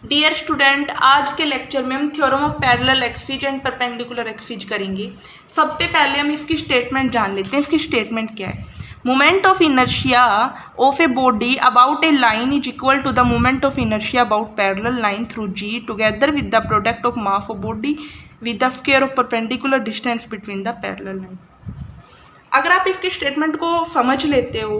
Dear student, आज के lecture में हम theorem of parallel axis and perpendicular axis करेंगे। सबसे पहले हम इसकी स्टेटमेंट जान लेते हैं। इसकी स्टेटमेंट क्या है? Moment of inertia of a body about a line is equal to the moment of inertia about parallel line through G together with the product of mass of body with the square of perpendicular distance between the parallel line. अगर आप इसके statement को समझ लेते हो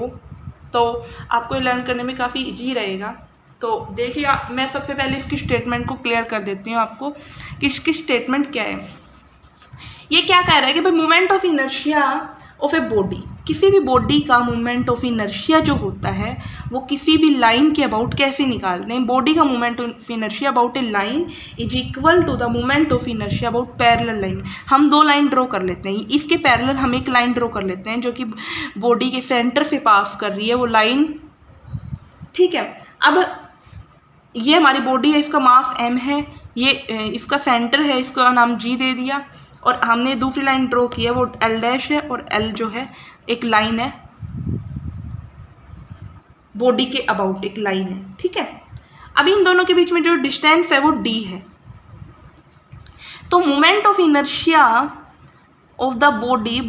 तो आपको learn करने में काफ़ी ईजी रहेगा। तो देखिए, मैं सबसे पहले इसकी स्टेटमेंट को क्लियर कर देती हूँ आपको कि इसकी स्टेटमेंट क्या है। ये क्या कह रहा है कि भाई moment of inertia of a body, किसी भी बॉडी का मोमेंट ऑफ इनर्शिया जो होता है वो किसी भी लाइन के अबाउट कैसे निकालते हैं। बॉडी का moment of inertia about a line is equal to the moment of inertia about parallel line. हम दो लाइन ड्रॉ कर लेते हैं, इसके पैरेलल हम एक लाइन ड्रॉ कर लेते हैं जो कि बॉडी के सेंटर से पास कर रही है वो लाइन। ठीक है, अब ये हमारी बॉडी है, इसका मास m है, ये इसका सेंटर है, इसका नाम g दे दिया, और हमने दूसरी लाइन ड्रॉ की है वो l डैश है, और l जो है एक लाइन है, बॉडी के अबाउट एक लाइन है। ठीक है, अभी इन दोनों के बीच में जो डिस्टेंस है वो d है। तो moment of inertia of the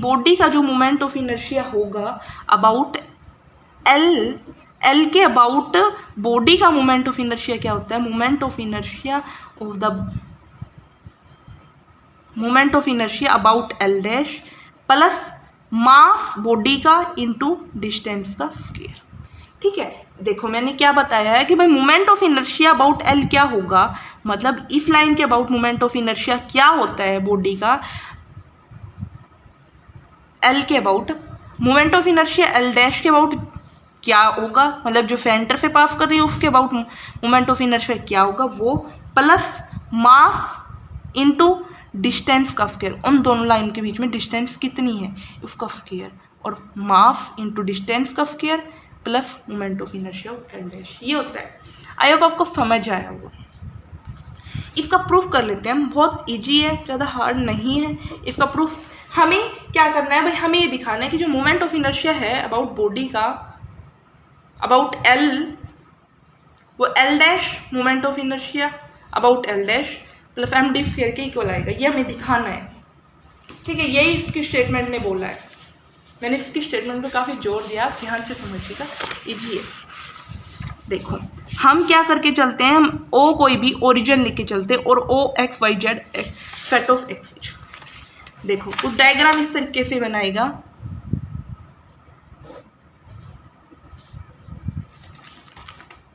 body का जो मोमेंट ऑफ इनर्शिया होगा अबाउट L के अबाउट बॉडी का मोमेंट ऑफ इनर्शिया क्या होता है? Moment of inertia about L dash plus mass body का इनटू डिस्टेंस का स्क्वायर। ठीक है, देखो मैंने क्या बताया है कि भाई moment of inertia about L क्या होगा, मतलब इस लाइन के अबाउट मोमेंट ऑफ इनर्शिया क्या होता है बॉडी का L के about, moment of inertia L dash के अबाउट क्या होगा, मतलब जो सेंटर से पास कर रही है उसके अबाउट मोमेंट ऑफ इनर्शिया क्या होगा वो, प्लस मास इनटू डिस्टेंस का स्क्वायर। उन दोनों लाइन के बीच में डिस्टेंस कितनी है उसका स्क्वायर, और मास इनटू डिस्टेंस का square plus moment of inertia of L dash, ये होता है। आई होप आपको समझ आया होगा। इसका प्रूफ कर लेते हैं हम, बहुत ईजी है, ज़्यादा हार्ड नहीं है। इसका प्रूफ हमें क्या करना है भाई, हमें ये दिखाना है कि जो मोमेंट ऑफ इनर्शिया है अबाउट बॉडी का अबाउट L, वो L dash moment of inertia about L dash plus M D square के इक्वल आएगा, ये हमें दिखाना है। ठीक है, यही इसकी स्टेटमेंट ने बोला है। मैंने इसकी स्टेटमेंट पे काफ़ी जोर दिया, आप ध्यान से समझिएगा, इजी है। देखो हम क्या करके चलते हैं, हम O कोई भी ओरिजिन लिख के चलते हैं, और O x y z set of x. देखो कुछ डायग्राम इस तरीके से बनाएगा।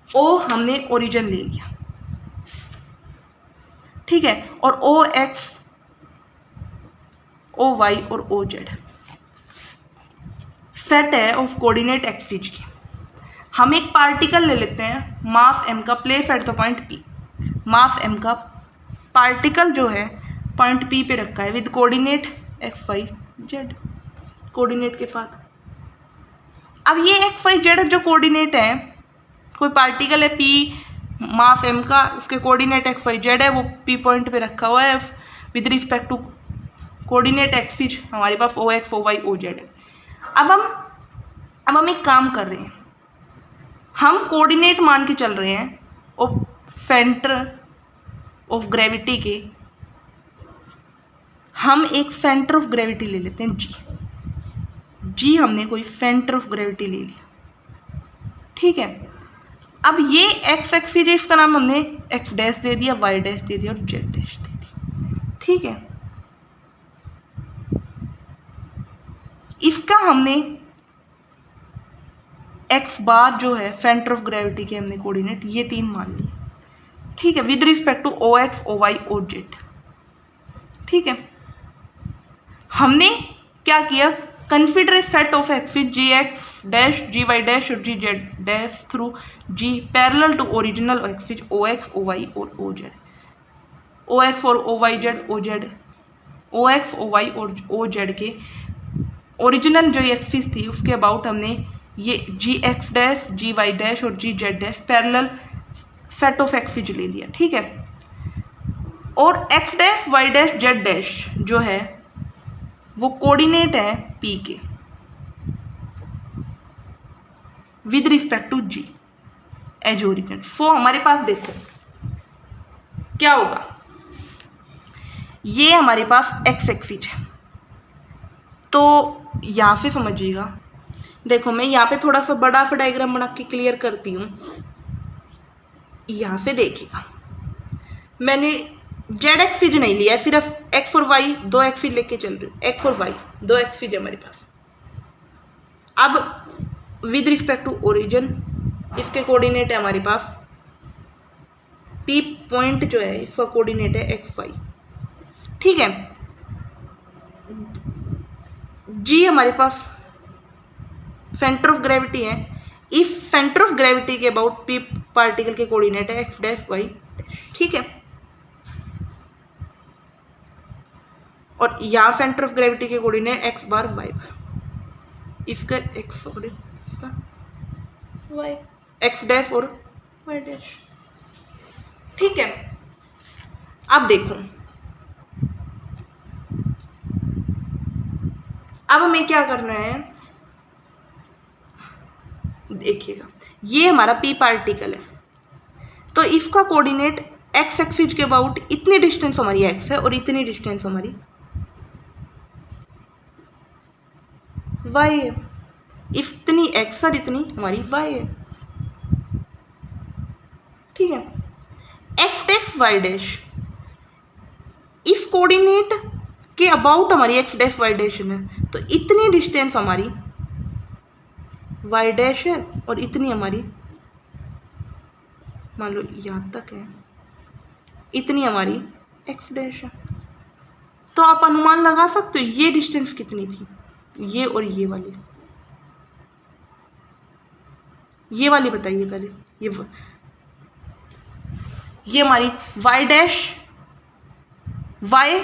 O हमने ओरिजिन ले लिया, ठीक है, और O x, O y और O z सेट है ऑफ कोऑर्डिनेट एक्सिस की। हम एक पार्टिकल ले लेते हैं मास m का, place at the point P। Mass m का पार्टिकल जो है पॉइंट P पे रखा है with coordinate x y z, coordinate के साथ। अब ये x y z जो कोऑर्डिनेट है, कोई पार्टिकल है P मास m का, उसके कोऑर्डिनेट x y z है, वो P पॉइंट पे रखा हुआ है with respect to coordinate axis हमारे पास O x O y O z है। अब हम एक काम कर रहे हैं, हम कोऑर्डिनेट मान के चल रहे हैं और सेंटर ऑफ ग्रेविटी के, हम एक सेंटर ऑफ ग्रेविटी ले लेते हैं G हमने कोई सेंटर ऑफ ग्रेविटी ले लिया। ठीक है, अब ये एक्स एक्सिस है, इसका नाम हमने एक्स डैश दे दिया, वाई डैश दे दिया और जेड डैश दे दिया। ठीक है, इसका हमने एक्स बार जो है सेंटर ऑफ ग्रेविटी के हमने कोऑर्डिनेट ये 3 मान लिए। ठीक है, with respect to O X O Y O Z. ठीक है, हमने क्या किया, consider a set of axis G x dash G Y dash और G Z dash through G parallel to original axis O X O Y और O Z. O X और O Y Z O Z, O X O Y और O Z के original जो axis थी उसके about हमने ये जी x dash G Y dash और G Z dash parallel set of axis ले लिया। ठीक है, और X dash Y dash Z dash जो है वो कोऑर्डिनेट है P के with respect to G as origin. So हमारे पास देखो क्या होगा, ये हमारे पास एक्स एक्सिस है। तो यहाँ से समझिएगा, देखो मैं यहाँ पे थोड़ा सा बड़ा सा डायग्राम बना के क्लियर करती हूँ। यहाँ से देखिएगा, मैंने जेड एक्सिस नहीं लिया है, सिर्फ एक्स और वाई दो एक्सिस लेके चल रही हूँ। एक्स और वाई दो एक्सिस है हमारे पास। अब विद रिस्पेक्ट टू ओरिजिन इसके कोऑर्डिनेट है हमारे पास, पी पॉइंट जो है इसका कोऑर्डिनेट है एक्स वाई, ठीक है। जी हमारे पास सेंटर ऑफ ग्रेविटी है, इस सेंटर ऑफ ग्रेविटी के अबाउट पी पार्टिकल के कोऑर्डिनेट है एक्स डैश वाई डैश, ठीक है। और यहाँ सेंटर ऑफ ग्रेविटी के कोऑर्डिनेट एक्स बार वाई बार, इसका एक्स और इसका वाई, एक्स डैश और वाई डैश, ठीक है। अब देखो, अब हमें क्या करना है, देखिएगा ये हमारा पी पार्टिकल है, तो इसका कोऑर्डिनेट एक्स एक्सिस के अबाउट इतनी डिस्टेंस हमारी एक्स है और इतनी डिस्टेंस हमारी वाई है, इतनी एक्स और इतनी हमारी वाई है, ठीक है। एक्स डैश वाई डैश, इस कोऑर्डिनेट के अबाउट हमारी एक्स डैश वाई डैश है, तो इतनी डिस्टेंस हमारी वाई डैश है और इतनी हमारी, मान लो यहाँ तक है, इतनी हमारी एक्स डैश है। तो आप अनुमान लगा सकते हो ये डिस्टेंस कितनी थी, ये और ये वाली बताइए पहले। ये हमारी वाई डैश, वाई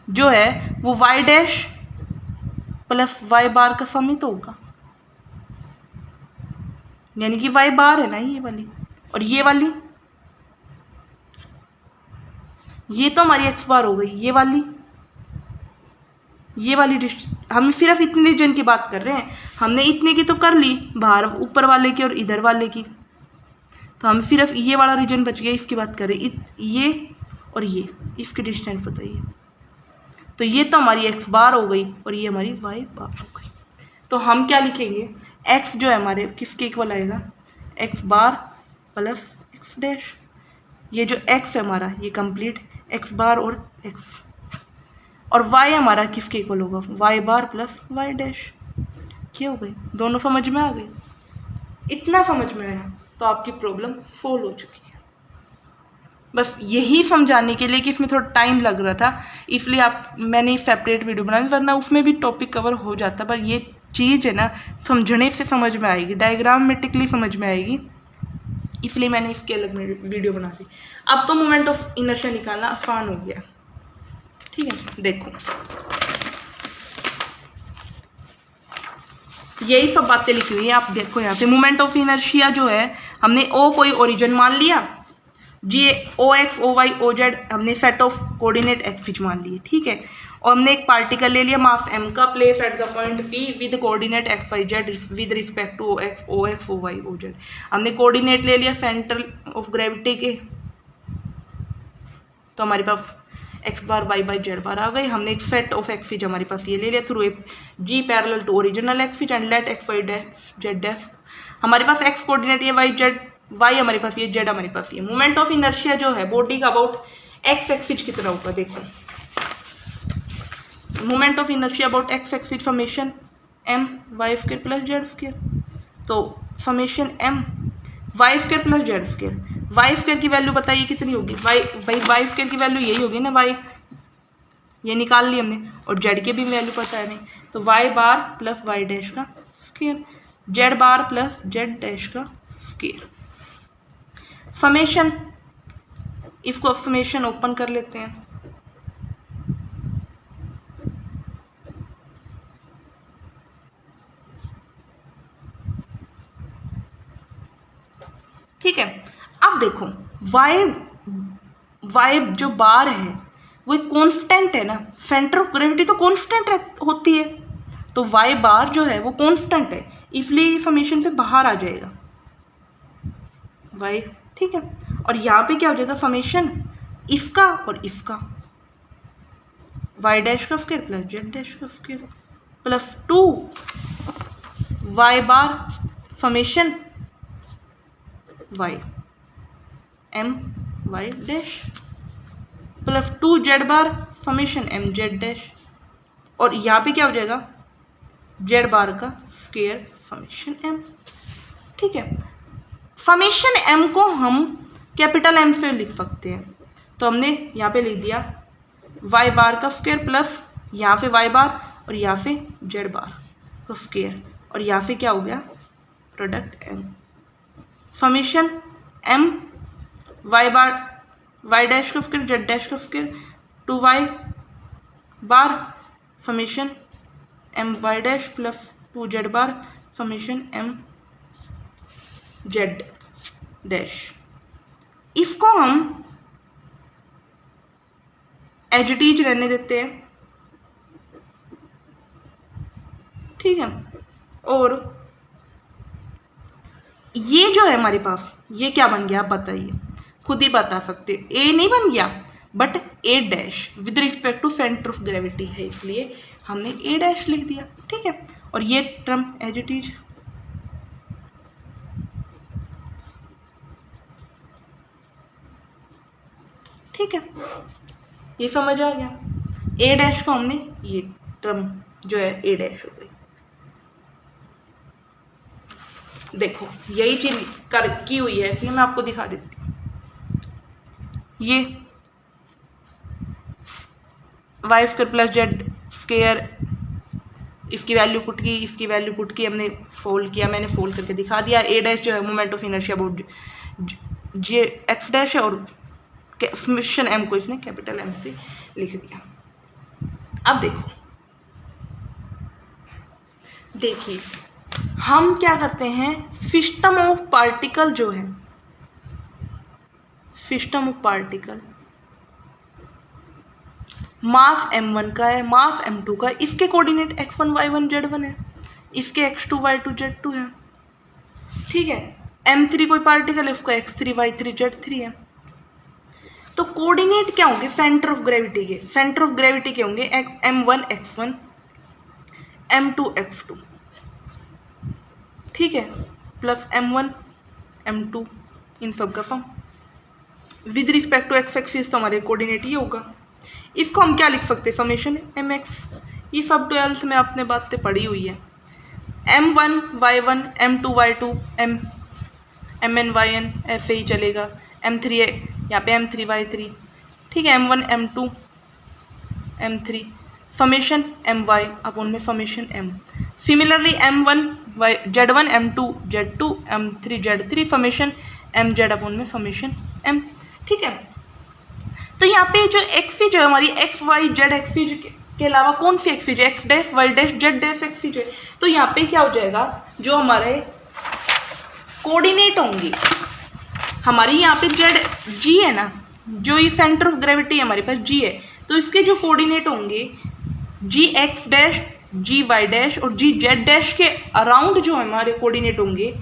जो है वो Y dash plus Y bar का सम ही तो होगा, यानी कि वाई बार है ना ये वाली, और ये तो हमारी एक्स बार हो गई। ये वाली हम सिर्फ इतने रीजन की बात कर रहे हैं, हमने इतने की तो कर ली, बाहर ऊपर वाले की और इधर वाले की, तो हम सिर्फ ये वाला रीजन बच गया, इसकी बात कर रहे हैं। ये और ये, इसकी डिस्टेंस बताइए, तो ये तो हमारी एक्स बार हो गई और ये हमारी वाई बार हो गई। तो हम क्या लिखेंगे, एक्स जो है हमारे किसके इक्वल आएगा, एक्स बार प्लस एक्स डैश, ये जो एक्स है हमारा ये कंप्लीट एक्स बार और एक्स, और वाई हमारा किसके इक्वल होगा, Y bar plus y dash. क्या हो गई, दोनों समझ में आ गई, इतना समझ में आया तो आपकी प्रॉब्लम सोल्व हो चुकी है। बस यही समझाने के लिए कि इसमें थोड़ा टाइम लग रहा था, इसलिए मैंने सेपरेट वीडियो बनाई, वरना उसमें भी टॉपिक कवर हो जाता। पर ये चीज़ है ना, समझने से समझ में आएगी, डायग्रामेटिकली समझ में आएगी, इसलिए मैंने इसके अलग वीडियो बना दी। अब तो मोमेंट ऑफ इनर्शिया निकालना आसान हो गया, ठीक है। देखो यही सब बातें लिखी हुई है, आप देखो यहाँ पे मोमेंट ऑफ इनर्शिया जो है, हमने ओ कोई ओरिजिन मान लिया, G O X O Y O Z हमने सेट ऑफ कोऑर्डिनेट एक्सिस मान लिए, ठीक है। और हमने एक पार्टिकल ले लिया मास m का, place at the point p with coordinate X Y Z with respect to O X O Y O Z. हमने कोऑर्डिनेट ले लिया सेंटर ऑफ ग्रेविटी के, तो हमारे पास X bar Y bar Z bar आ गई। हमने एक सेट ऑफ एक्सिस हमारे पास ये ले लिया through a G parallel to original axis and let x y dash Z dash, हमारे पास एक्स कोऑर्डिनेट ये वाई जेड, वाई हमारे पास ये, जेड हमारे पास ये। मोमेंट ऑफ इनर्शिया जो है बॉडी का अबाउट एक्स एक्सिस की तरह होगा। देखो moment of inertia about X axis summation M Y square plus Z square, तो summation M Y square plus Z square. Y square की वैल्यू बताइए कितनी होगी, वाई स्क्वायर की वैल्यू यही होगी ना, वाई ये निकाल ली हमने, और जेड की भी वैल्यू पता है नहीं, तो Y bar plus y dash का स्क्वायर, जेड बार प्लस जेड डैश का स्क्वायर। समेशन, इसको समेशन ओपन कर लेते हैं, ठीक है। अब देखो वाई जो बार है वो एक कांस्टेंट है ना, सेंटर ऑफ ग्रेविटी तो कांस्टेंट होती है, तो वाई बार जो है वो कांस्टेंट है, इसलिए समेशन से बाहर आ जाएगा वाई, ठीक है। और यहाँ पे क्या हो जाएगा फमेशन इफ का और इफ का, वाई डैश का स्क्वायर प्लस जेड डैश का square plus 2 Y bar summation Y M Y dash plus 2 Z bar summation M Z dash, और यहाँ पे क्या हो जाएगा जेड बार का स्क्वायर फमेशन एम। ठीक है, फमेशन एम को हम कैपिटल एम से लिख सकते हैं, तो हमने यहाँ पे लिख दिया वाई बार का स्क्वायर प्लस यहाँ पे वाई बार और यहाँ पे जेड बार का स्क्वायर, और यहाँ पे क्या हो गया product M summation M Y bar Y dash का स्क्वायर जेड डैश का square 2 Y bar summation M Y dash plus 2 Z bar summation M Z dash. इसको हम एज इट इज रहने देते हैं। ठीक है, और ये जो है हमारे पास ये क्या बन गया आप बताइए, खुद ही बता सकते हो। ए नहीं बन गया but a dash with respect to centre of gravity है, इसलिए हमने ए डैश लिख दिया। ठीक है, और ये टर्म एज इट इज ठीक है, ये समझ आ गया। ए डैश को हमने ये टर्म जो है ए डैश हो गई। देखो यही चीज कर की हुई है, इसलिए मैं आपको दिखा देती हूँ। ये y square plus Z square, इसकी वैल्यू पुट की, इसकी वैल्यू पुट की, हमने फोल्ड किया, मैंने फोल्ड करके दिखा दिया। ए डैश जो है moment of inertia about J x dash है, और फमेशन एम को इसने कैपिटल एम से लिख दिया। अब देखिए हम क्या करते हैं, सिस्टम ऑफ पार्टिकल जो है, system of particle mass m1 का है, मास m2 का, इसके कोऑर्डिनेट x1 y1 z1 है, इसके x2 y2 z2 है। ठीक है, m3 कोई पार्टिकल है, उसका x3 y3 z3 है। तो कोऑर्डिनेट क्या होंगे सेंटर ऑफ ग्रेविटी के, सेंटर ऑफ ग्रेविटी के होंगे m1 x1 m2 x2। ठीक है, प्लस m1 m2 इन सब का sum with respect to x axis, तो हमारे कोऑर्डिनेट ये होगा। इसको हम क्या लिख सकते हैं समेशन एम एक्स, ये सब 12th में आपने बातें पढ़ी हुई है। m1 y1 m2 y2 mn yn ऐसे ही चलेगा, m3 है यहाँ पे m3 y3। ठीक है, m1 m2 m3 फमेशन my upon में फमेशन m। Similarly m1 z1 m2 z2 m3 z3 फमेशन mz upon में फमेशन m। ठीक है, तो यहाँ पे जो एक्सिस है हमारी एक्स वाई जेड एक्सिस के अलावा कौन सी एक्सिस है, x dash Y dash Z dash axis है। तो यहाँ पे क्या हो जाएगा, जो हमारे कोऑर्डिनेट होंगे हमारी यहाँ पे जेड जी है ना, जो ये सेंटर ऑफ ग्रेविटी है हमारे पास जी है, तो इसके जो कोऑर्डिनेट होंगे जी x dash G Y dash और जी जेड डैश के अराउंड जो हमारे कोऑर्डिनेट होंगे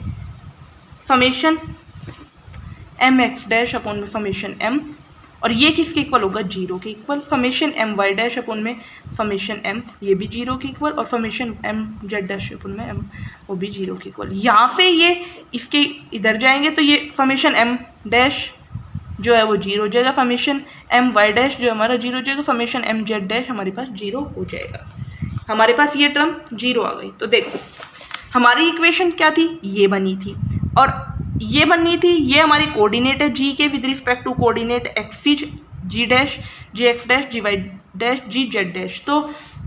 फमेशन एम एक्स डैश अपॉन में फमेशन एम, और ये किसके इक्वल होगा, जीरो के equal. Summation M Y dash upon में फमेशन एम, ये भी जीरो के इक्वल, और summation M Z dash upon में एम, वो भी जीरो के इक्वल। यहाँ पे ये इसके इधर जाएंगे तो ये फमेशन एम डैश जो है वो जीरो हो जाएगा, फमेशन एम वाई डैश जो हमारा जीरो हो जाएगा, फमेशन एम जेड डैश हमारे पास जीरो हो जाएगा। हमारे पास ये टर्म जीरो आ गई। तो देखो हमारी इक्वेशन क्या थी, ये बनी थी, और ये बननी थी, ये हमारी कोऑर्डिनेट है जी के with respect to coordinate axis G dash G x dash G Y dash G Z dash. तो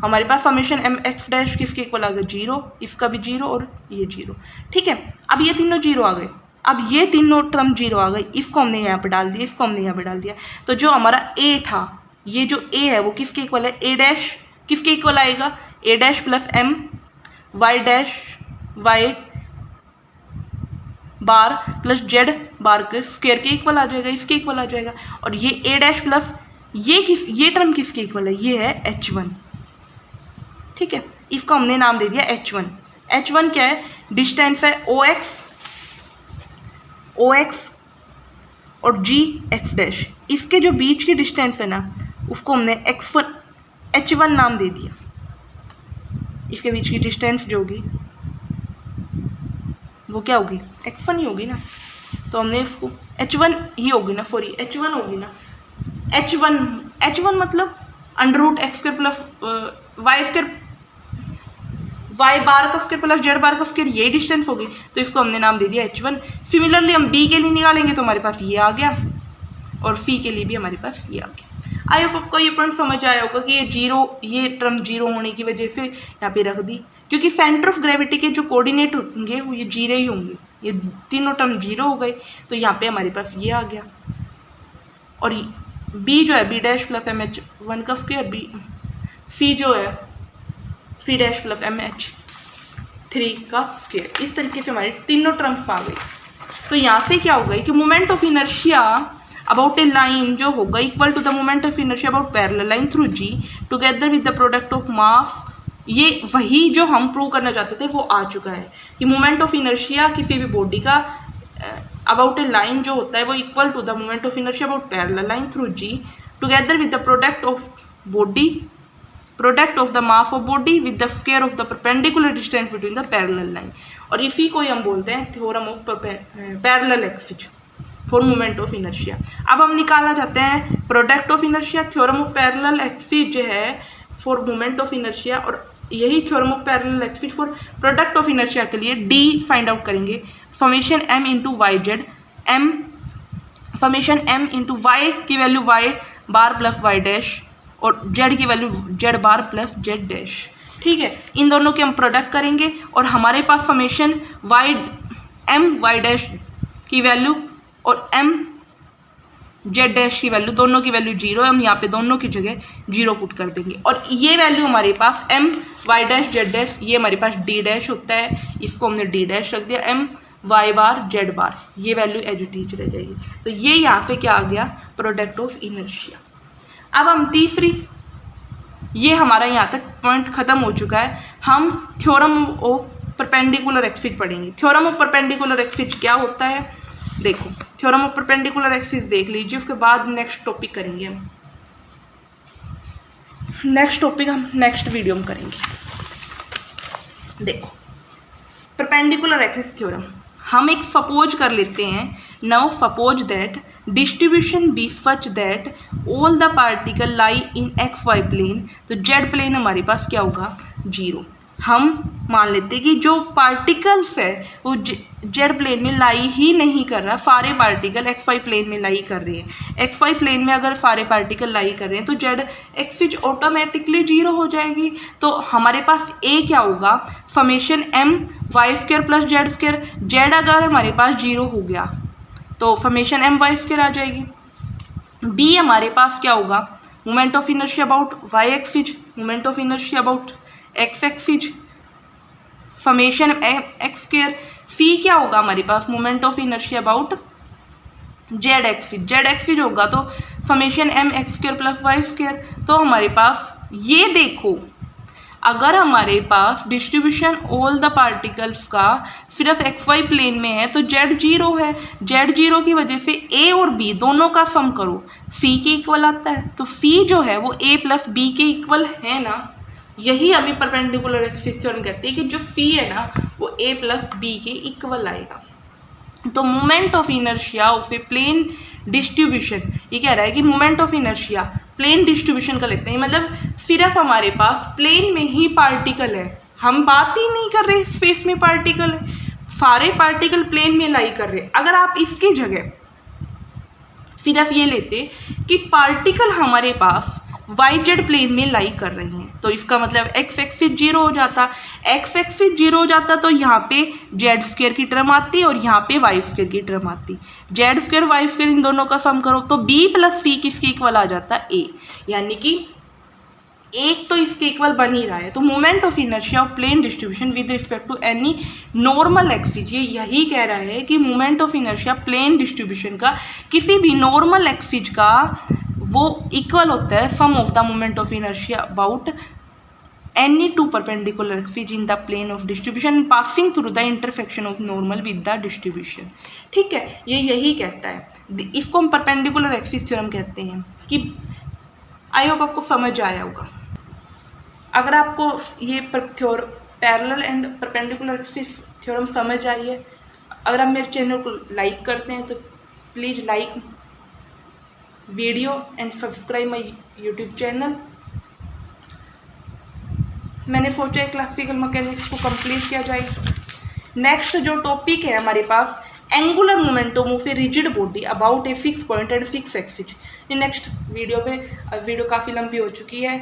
हमारे पास फमेशन एम एक्स डैश किसके इक्वल आ गया, जीरो, इसका भी जीरो और ये जीरो। ठीक है, अब ये तीनों जीरो आ गए, अब ये तीनों टर्म जीरो आ गई, इसको हमने यहाँ पे डाल दिया, इसको हमने यहाँ पे डाल दिया। तो जो हमारा ए था, ये जो ए है वो किसके इक्वल है, ए डैश किसके इक्वल आएगा, A dash plus M Y dash Y bar plus Z bar के स्क्वायर के इक्वल आ जाएगा, इसके इक्वल आ जाएगा। और ये ए डैश प्लस ये टर्म किसके इक्वल है, ये है h1। ठीक है, इसको हमने नाम दे दिया h1। h1 क्या है, डिस्टेंस है OX और जी एक्स डैश, इसके जो बीच की डिस्टेंस है ना उसको हमने h1 नाम दे दिया। इसके बीच की डिस्टेंस जो होगी वो क्या होगी, x1 ही होगी ना, तो हमने इसको h1 ही होगी ना, सॉरी h1 होगी ना, h1 मतलब √x square plus Y square, Y bar का स्क्वायर प्लस जेड बार का स्क्वायर, ये डिस्टेंस होगी, तो इसको हमने नाम दे दिया h1। सिमिलरली हम b के लिए निकालेंगे तो हमारे पास ये आ गया, और फी के लिए भी हमारे पास ये आ गया। आई होप आपको ये पॉइंट समझ आया होगा कि ये टर्म जीरो होने की वजह से यहाँ पे रख दी, क्योंकि सेंटर ऑफ ग्रेविटी के जो कोऑर्डिनेट होंगे वो ये जीरो ही होंगे, ये तीनों टर्म जीरो हो गए, तो यहाँ पे हमारे पास ये आ गया। और बी जो है b dash plus m h 1 का स्क्वायर, बी फी जो है phi dash plus m h 3 का स्क्वायर, इस तरीके से हमारे तीनों टर्म्स आ गई। तो यहाँ से क्या होगा कि moment of inertia about a line जो होगा equal to the moment of inertia about parallel line through G together with the product of mass. ये वही जो हम प्रूव करना चाहते थे वो आ चुका है कि मोमेंट ऑफ इनर्शिया किसी भी बॉडी का अबाउट ए लाइन जो होता है वो equal to the moment of inertia about parallel line through G together with the product of the mass of body with the square of the perpendicular distance between the parallel line. और इसी को ही हम बोलते हैं theorem of parallel axis for moment of inertia. अब हम निकालना चाहते हैं product of inertia, theorem of parallel axis जो है फॉर मोमेंट ऑफ इनर्शिया, और यही theorem of parallel axis for product of inertia के लिए डी फाइंड आउट करेंगे। Summation m into y z, summation m into y की value y bar plus y dash और z की value z bar plus z dash. ठीक है, इन दोनों के हम प्रोडक्ट करेंगे और हमारे पास समेशन वाई डैश की वैल्यू और m जेड डैश की वैल्यू, दोनों की वैल्यू जीरो है, हम यहाँ पे दोनों की जगह जीरो पुट कर देंगे। और ये वैल्यू हमारे पास m y dash Z dash, ये हमारे पास d डैश होता है, इसको हमने d डैश रख दिया, m वाई बार जेड बार, ये वैल्यू एज इट इज रह जाएगी। तो ये यहाँ पे क्या आ गया, प्रोडक्ट ऑफ इनर्शिया। अब हम तीसरी, ये हमारा यहाँ तक पॉइंट खत्म हो चुका है, हम थ्योरम ऑफ परपेंडिकुलर एक्सिस पढ़ेंगे। थ्योरम ऑफ परपेंडिकुलर एक्सिस क्या होता है, देखो थ्योरम ऑफ परपेंडिकुलर एक्सिस देख लीजिए, उसके बाद नेक्स्ट टॉपिक करेंगे हम, नेक्स्ट टॉपिक हम नेक्स्ट वीडियो में करेंगे। देखो परपेंडिकुलर एक्सिस थ्योरम, हम एक सपोज कर लेते हैं, now suppose that distribution be such that all the particle lie in x y plane, तो जेड प्लेन हमारे पास क्या होगा, जीरो। हम मान लेते हैं कि जो पार्टिकल्स है वो जेड प्लेन में लाई ही नहीं कर रहा, सारे पार्टिकल एक्स वाई प्लेन में लाई कर रहे हैं। एक्स वाई प्लेन में अगर सारे पार्टिकल लाई कर रहे हैं तो जेड एक्सिस ऑटोमेटिकली जीरो हो जाएगी। तो हमारे पास ए क्या होगा, summation m Y square plus Z square, Z अगर हमारे पास जीरो हो गया तो समेशन m वाई स्क्वायर आ जाएगी। बी हमारे पास क्या होगा, moment of inertia about Y axis, moment of inertia about X axis, summation X square. C क्या होगा हमारे पास, moment of inertia about Z axis, Z axis होगा तो summation m X square plus Y square. तो हमारे पास ये देखो, अगर हमारे पास डिस्ट्रीब्यूशन ऑल द पार्टिकल्स का सिर्फ एक्स वाई प्लेन में है तो जेड जीरो है, जेड जीरो की वजह से ए और बी दोनों का सम करो सी के इक्वल आता है। तो सी जो है वो ए प्लस बी के इक्वल है ना, यही अभी परपेंडिकुलर एक्सिस थ्योरम कहते हैं कि जो फी है ना वो a प्लस बी के इक्वल आएगा। तो moment of inertia of a plane distribution, ये कह रहा है कि moment of inertia plane distribution का लेते हैं, मतलब सिर्फ हमारे पास प्लेन में ही पार्टिकल है, हम बात ही नहीं कर रहे स्पेस में पार्टिकल है, सारे पार्टिकल प्लेन में लाई कर रहे। अगर आप इसकी जगह सिर्फ ये लेते कि पार्टिकल हमारे पास वाई जेड प्लेन में लाई कर रही हैं, तो इसका मतलब एक्स एक्सिस जीरो हो जाता, एक्स एक्सिस जीरो हो जाता तो यहाँ पे जेड स्क्वायर की टर्म आती और यहाँ पे वाई स्क्वायर की टर्म आती, जेड स्क्वायर वाई स्क्वायर इन दोनों का सम करो तो बी प्लस सी किसके इक्वल आ जाता, ए, यानी कि एक तो इसके इक्वल बन ही रहा है। तो moment of inertia of plane distribution with respect to any normal axis, ये यही कह रहा है कि moment of inertia plane distribution का किसी भी नॉर्मल एक्सिस का वो इक्वल होता है sum of the moment of inertia about any two perpendicular axis in the plane of distribution passing through the intersection of normal with the distribution. ठीक है, ये यही कहता है। इसको हम परपेंडिकुलर एक्सिस थ्योरम कहते हैं। कि आई होप आपको समझ आया होगा। अगर आपको ये parallel and perpendicular axis theorem समझ आई है, अगर आप मेरे चैनल को लाइक करते हैं तो please like video and subscribe my YouTube channel. मैंने सोचा है क्लासिकल मैकेनिक्स को कंप्लीट किया जाए। नेक्स्ट जो टॉपिक है हमारे पास, angular momentum of a rigid body about a fix point and fix axis. Next video पे, वीडियो काफ़ी लंबी हो चुकी है,